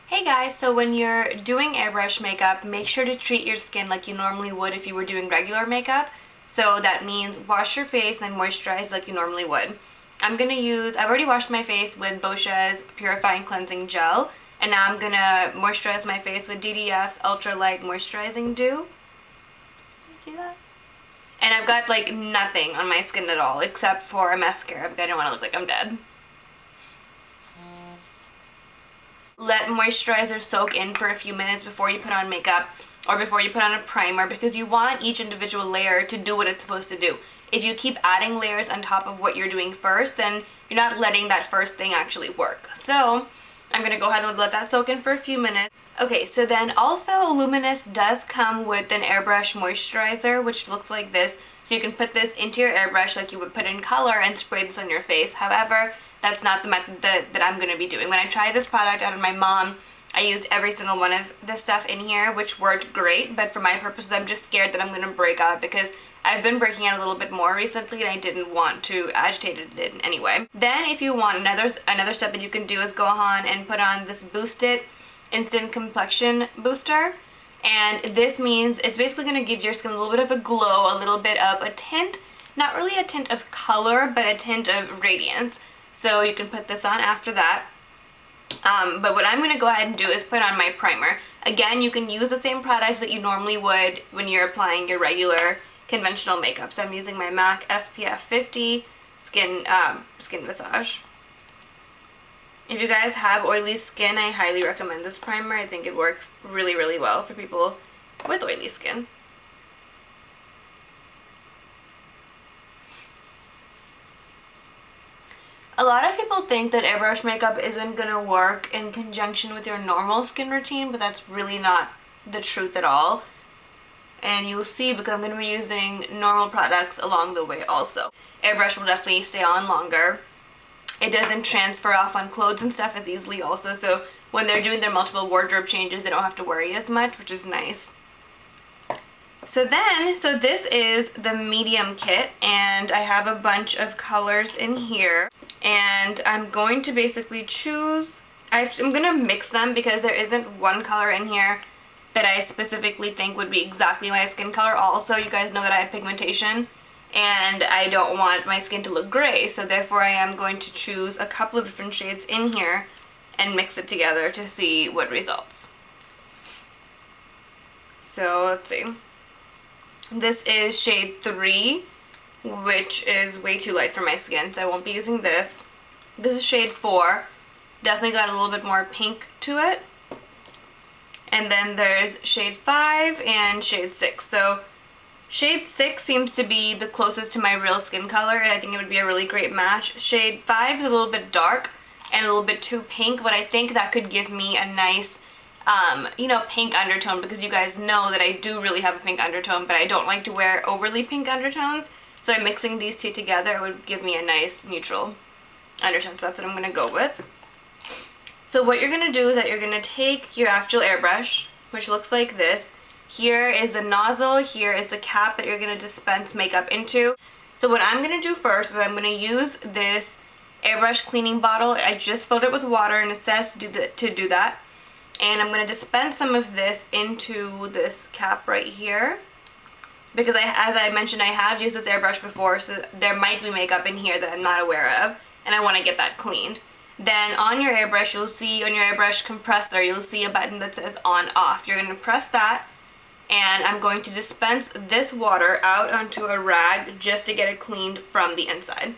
Hey guys, so when you're doing airbrush makeup, make sure to treat your skin like you normally would if you were doing regular makeup. So that means wash your face and moisturize like you normally would. I've already washed my face with Boscia's Purifying Cleansing Gel, and now I'm gonna moisturize my face with DDF's Ultra Light Moisturizing Dew. See that? And I've got like nothing on my skin at all except for a mascara because I don't want to look like I'm dead. Let moisturizer soak in for a few minutes before you put on makeup or before you put on a primer, because you want each individual layer to do what it's supposed to do. If you keep adding layers on top of what you're doing first, then you're not letting that first thing actually work. So I'm going to go ahead and let that soak in for a few minutes. Okay, so then also Luminess does come with an airbrush moisturizer, which looks like this. So you can put this into your airbrush like you would put in color and spray this on your face. However, that's not the method that I'm going to be doing. When I tried this product out of my mom, I used every single one of the stuff in here, which worked great, but for my purposes, I'm just scared that I'm going to break out because I've been breaking out a little bit more recently and I didn't want to agitate it in any way. Then if you want another step that you can do is go on and put on this Boost It Instant Complexion Booster. And this means it's basically going to give your skin a little bit of a glow, a little bit of a tint, not really a tint of color, but a tint of radiance. So you can put this on after that. But what I'm going to go ahead and do is put on my primer. Again, you can use the same products that you normally would when you're applying your regular conventional makeup. So I'm using my MAC SPF 50 skin massage. If you guys have oily skin, I highly recommend this primer. I think it works really, really well for people with oily skin. A lot of people think that airbrush makeup isn't going to work in conjunction with your normal skin routine, but that's really not the truth at all. And you'll see, because I'm going to be using normal products along the way also. Airbrush will definitely stay on longer. It doesn't transfer off on clothes and stuff as easily also, so when they're doing their multiple wardrobe changes, they don't have to worry as much, which is nice. So this is the medium kit, and I have a bunch of colors in here. And I'm going to basically choose, I'm going to mix them because there isn't one color in here that I specifically think would be exactly my skin color. Also, you guys know that I have pigmentation and I don't want my skin to look gray, so therefore I am going to choose a couple of different shades in here and mix it together to see what results. So let's see. This is shade 3. Which is way too light for my skin, so I won't be using this. This is shade 4. Definitely got a little bit more pink to it. And then there's shade 5 and shade 6. So shade 6 seems to be the closest to my real skin color, and I think it would be a really great match. Shade 5 is a little bit dark and a little bit too pink, but I think that could give me a nice pink undertone, because you guys know that I do really have a pink undertone, but I don't like to wear overly pink undertones. So I'm mixing these two together. It would give me a nice neutral undertone. So that's what I'm going to go with. So what you're going to do is that you're going to take your actual airbrush, which looks like this. Here is the nozzle. Here is the cap that you're going to dispense makeup into. So what I'm going to do first is I'm going to use this airbrush cleaning bottle. I just filled it with water and it says to do that. And I'm going to dispense some of this into this cap right here. Because as I mentioned, I have used this airbrush before, so there might be makeup in here that I'm not aware of, and I want to get that cleaned. Then on your airbrush, you'll see on your airbrush compressor, you'll see a button that says on off. You're going to press that, and I'm going to dispense this water out onto a rag just to get it cleaned from the inside.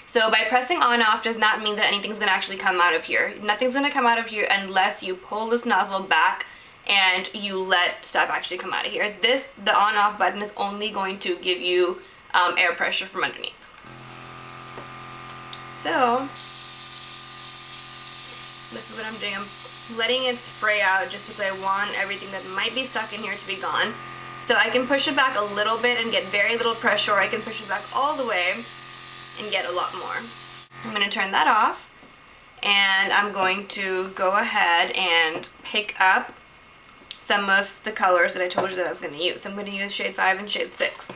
So by pressing on off does not mean that anything's going to actually come out of here. Nothing's going to come out of here unless you pull this nozzle back and you let stuff actually come out of here. The on-off button is only going to give you air pressure from underneath. So this is what I'm doing. I'm letting it spray out just because I want everything that might be stuck in here to be gone. So I can push it back a little bit and get very little pressure, or I can push it back all the way and get a lot more. I'm going to turn that off, and I'm going to go ahead and pick up some of the colors that I told you that I was going to use. I'm going to use shade 5 and shade 6.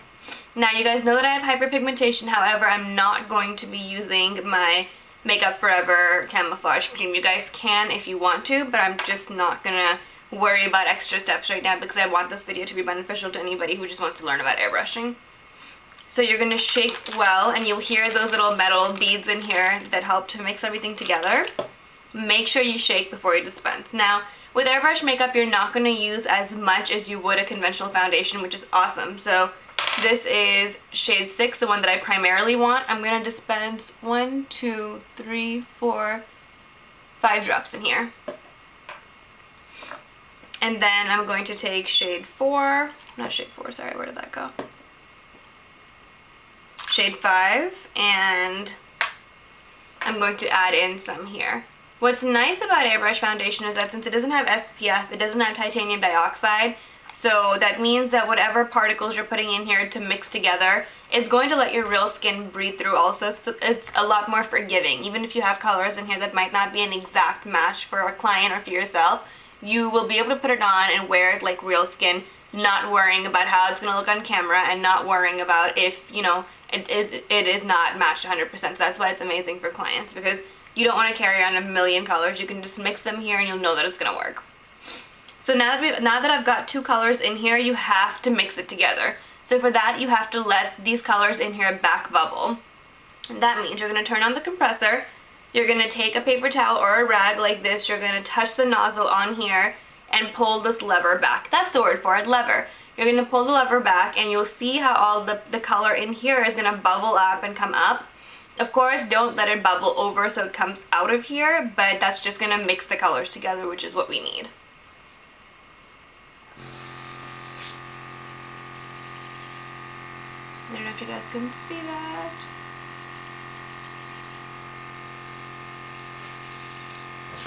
Now you guys know that I have hyperpigmentation, however I'm not going to be using my Makeup Forever Camouflage Cream. You guys can if you want to, but I'm just not gonna worry about extra steps right now because I want this video to be beneficial to anybody who just wants to learn about airbrushing. So you're gonna shake well, and you'll hear those little metal beads in here that help to mix everything together. Make sure you shake before you dispense. Now, with airbrush makeup, you're not gonna use as much as you would a conventional foundation, which is awesome. So this is shade 6, the one that I primarily want. I'm gonna dispense 1, 2, 3, 4, 5 drops in here. And then I'm going to take shade 4, not shade 4, sorry, where did that go? Shade 5, and I'm going to add in some here. What's nice about airbrush foundation is that since it doesn't have SPF, it doesn't have titanium dioxide, so that means that whatever particles you're putting in here to mix together is going to let your real skin breathe through also. So it's a lot more forgiving. Even if you have colors in here that might not be an exact match for a client or for yourself, you will be able to put it on and wear it like real skin, not worrying about how it's going to look on camera and not worrying about if, you know, it is not matched 100%. So that's why it's amazing for clients, because you don't want to carry on a million colors. You can just mix them here and you'll know that it's going to work. So now that I've got 2 colors in here, you have to mix it together. So for that, you have to let these colors in here back bubble. And that means you're going to turn on the compressor. You're going to take a paper towel or a rag like this. You're going to touch the nozzle on here and pull this lever back. That's the word for it, lever. You're going to pull the lever back and you'll see how all the color in here is going to bubble up and come up. Of course, don't let it bubble over so it comes out of here, but that's just going to mix the colors together, which is what we need. I don't know if you guys can see that.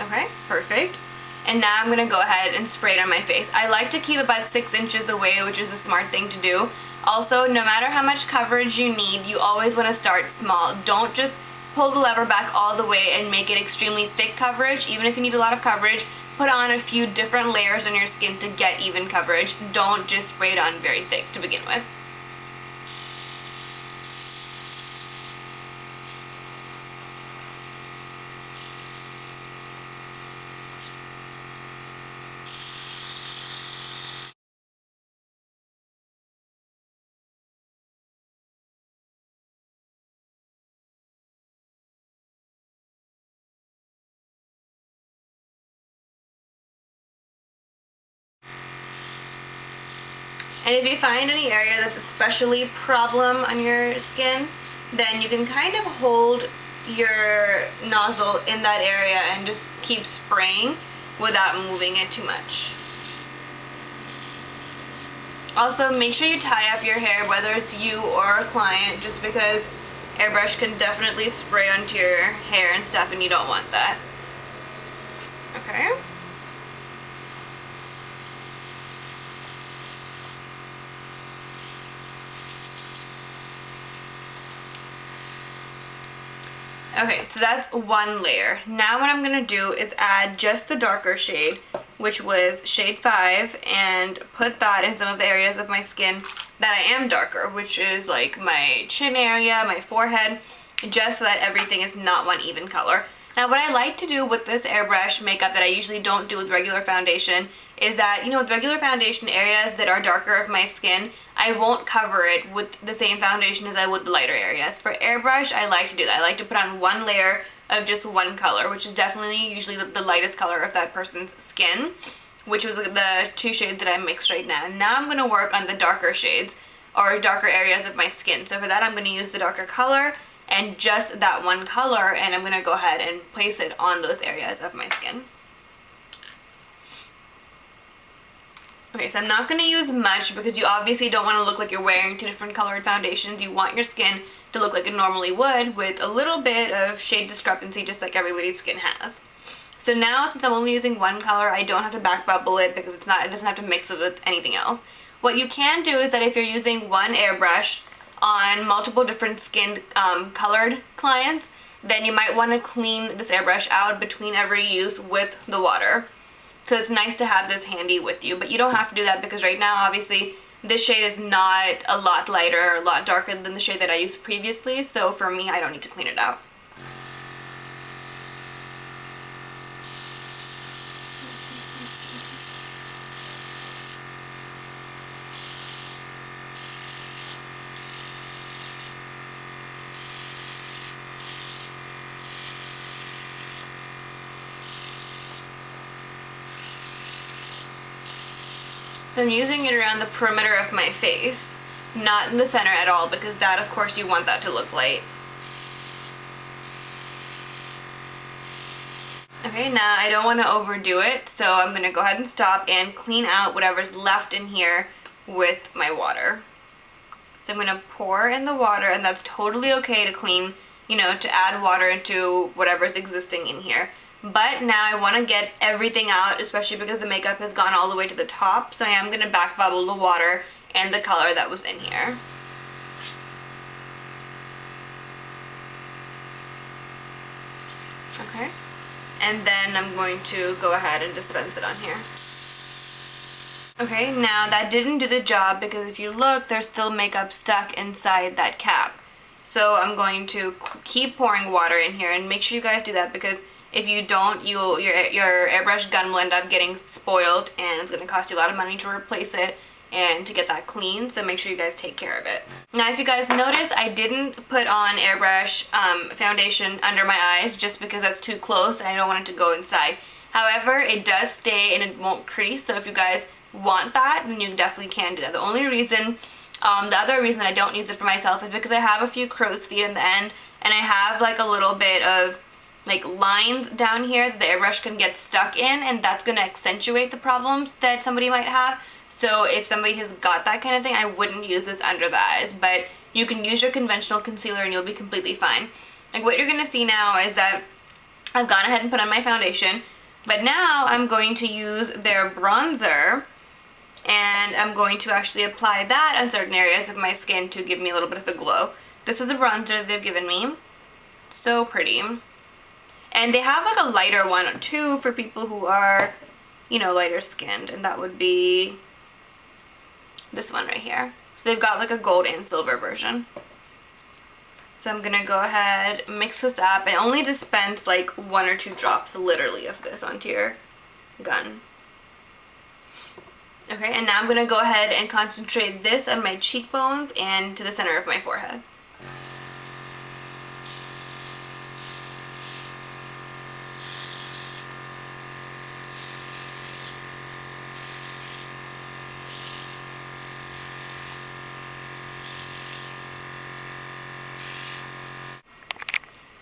Okay, perfect. And now I'm going to go ahead and spray it on my face. I like to keep about 6 inches away, which is a smart thing to do. Also, no matter how much coverage you need, you always want to start small. Don't just pull the lever back all the way and make it extremely thick coverage. Even if you need a lot of coverage, put on a few different layers on your skin to get even coverage. Don't just spray it on very thick to begin with. And if you find any area that's especially problem on your skin, then you can kind of hold your nozzle in that area and just keep spraying without moving it too much. Also, make sure you tie up your hair, whether it's you or a client, just because airbrush can definitely spray onto your hair and stuff and you don't want that. Okay. Okay, so that's one layer. Now what I'm going to do is add just the darker shade, which was shade 5, and put that in some of the areas of my skin that I am darker, which is like my chin area, my forehead, just so that everything is not one even color. Now what I like to do with this airbrush makeup that I usually don't do with regular foundation is that, you know, with regular foundation, areas that are darker of my skin, I won't cover it with the same foundation as I would the lighter areas. For airbrush, I like to do that. I like to put on one layer of just one color, which is definitely usually the lightest color of that person's skin, which was the 2 shades that I mixed right now. Now I'm going to work on the darker shades or darker areas of my skin. So for that, I'm going to use the darker color and just that one color, and I'm going to go ahead and place it on those areas of my skin. Okay, so I'm not going to use much because you obviously don't want to look like you're wearing 2 different colored foundations. You want your skin to look like it normally would with a little bit of shade discrepancy, just like everybody's skin has. So now, since I'm only using one color, I don't have to back bubble it because it doesn't have to mix it with anything else. What you can do is that if you're using one airbrush on multiple different skin colored clients, then you might want to clean this airbrush out between every use with the water. So it's nice to have this handy with you, but you don't have to do that because right now, obviously, this shade is not a lot lighter or a lot darker than the shade that I used previously, so for me, I don't need to clean it out. So I'm using it around the perimeter of my face, not in the center at all, because that, of course, you want that to look light. Okay, now I don't want to overdo it, so I'm going to go ahead and stop and clean out whatever's left in here with my water. So I'm going to pour in the water, and that's totally okay to clean, you know, to add water into whatever's existing in here. But now I want to get everything out, especially because the makeup has gone all the way to the top, so I am going to back bubble the water and the color that was in here. Okay. And then I'm going to go ahead and dispense it on here. Okay, now that didn't do the job because if you look, there's still makeup stuck inside that cap. So I'm going to keep pouring water in here, and make sure you guys do that, because if you don't, your airbrush gun will end up getting spoiled, and it's going to cost you a lot of money to replace it and to get that clean, so make sure you guys take care of it. Now, if you guys notice, I didn't put on airbrush foundation under my eyes just because that's too close and I don't want it to go inside. However, it does stay and it won't crease, so if you guys want that, then you definitely can do that. The only reason, the other reason I don't use it for myself is because I have a few crow's feet in the end, and I have like a little bit of like lines down here that the airbrush can get stuck in, and that's going to accentuate the problems that somebody might have. So if somebody has got that kind of thing, I wouldn't use this under the eyes, but you can use your conventional concealer and you'll be completely fine. Like what you're going to see now is that I've gone ahead and put on my foundation, but now I'm going to use their bronzer, and I'm going to actually apply that on certain areas of my skin to give me a little bit of a glow. This is a bronzer they've given me. So pretty. And they have like a lighter one too for people who are, you know, lighter skinned, and that would be this one right here. So they've got like a gold and silver version. So I'm gonna go ahead, mix this up. I only dispense like 1 or 2 drops literally of this onto your gun. Okay, and now I'm gonna go ahead and concentrate this on my cheekbones and to the center of my forehead.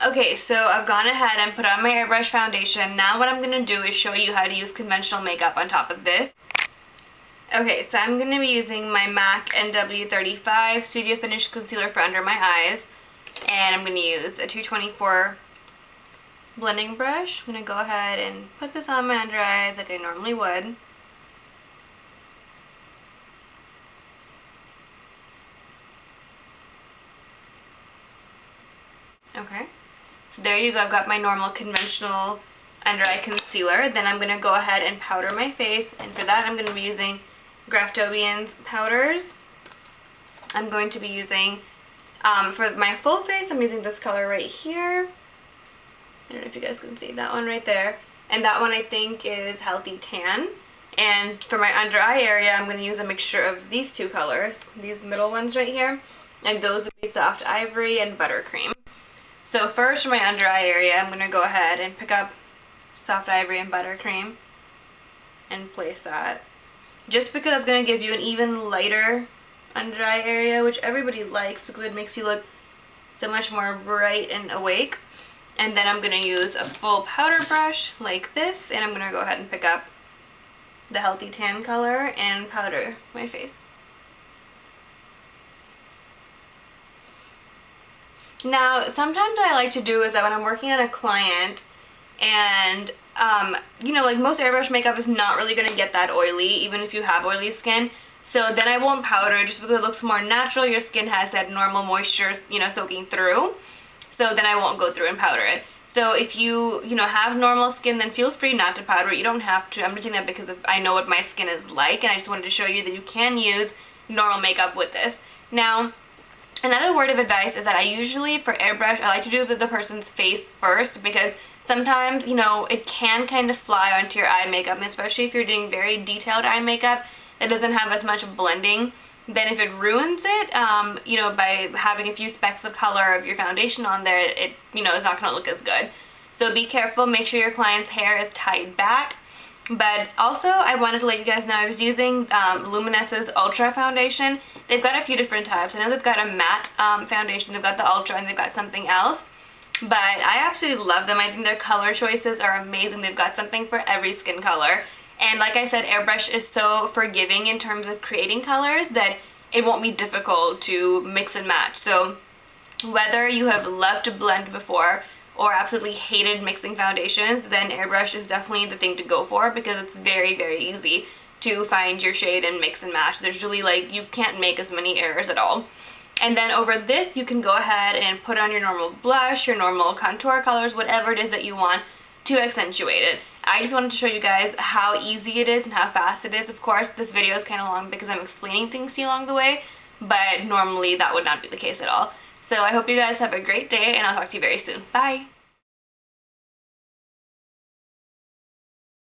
Okay, so I've gone ahead and put on my airbrush foundation. Now what I'm going to do is show you how to use conventional makeup on top of this. Okay, so I'm going to be using my MAC NW35 Studio Finish Concealer for under my eyes. And I'm going to use a 224 blending brush. I'm going to go ahead and put this on my under eyes like I normally would. Okay. So there you go, I've got my normal conventional under eye concealer. Then I'm going to go ahead and powder my face, and for that I'm going to be using Graftobian's powders. I'm going to be using, for my full face, I'm using this color right here. I don't know if you guys can see that one right there. And that one I think is Healthy Tan. And for my under eye area, I'm going to use a mixture of these 2 colors, these middle ones right here. And those would be Soft Ivory and Buttercream. So first for my under eye area, I'm going to go ahead and pick up Soft Ivory and Buttercream and place that. Just because it's going to give you an even lighter under eye area, which everybody likes because it makes you look so much more bright and awake. And then I'm going to use a full powder brush like this, and I'm going to go ahead and pick up the Healthy Tan color and powder my face. Now, sometimes what I like to do is that when I'm working on a client and, you know, like most airbrush makeup is not really going to get that oily, even if you have oily skin. So then I won't powder just because it looks more natural. Your skin has that normal moisture, you know, soaking through. So then I won't go through and powder it. So if you know, have normal skin, then feel free not to powder it. You don't have to. I'm doing that because I know what my skin is like, and I just wanted to show you that you can use normal makeup with this. Now, another word of advice is that I usually, for airbrush, I like to do the person's face first, because sometimes, you know, it can kind of fly onto your eye makeup, and especially if you're doing very detailed eye makeup that doesn't have as much blending. Then if it ruins it, you know, by having a few specks of color of your foundation on there, it, you know, is not going to look as good. So be careful, make sure your client's hair is tied back, But also, I wanted to let you guys know I was using Luminess's Ultra Foundation. They've got a few different types. I know they've got a matte foundation, they've got the Ultra, and they've got something else. But I absolutely love them. I think their color choices are amazing. They've got something for every skin color. And like I said, Airbrush is so forgiving in terms of creating colors that it won't be difficult to mix and match. So whether you have loved to blend before or absolutely hated mixing foundations, then Airbrush is definitely the thing to go for because it's very, very easy to find your shade and mix and match. There's really like, you can't make as many errors at all. And then over this, you can go ahead and put on your normal blush, your normal contour colors, whatever it is that you want to accentuate it. I just wanted to show you guys how easy it is and how fast it is. Of course, this video is kind of long because I'm explaining things to you along the way, but normally that would not be the case at all. So I hope you guys have a great day, and I'll talk to you very soon. Bye!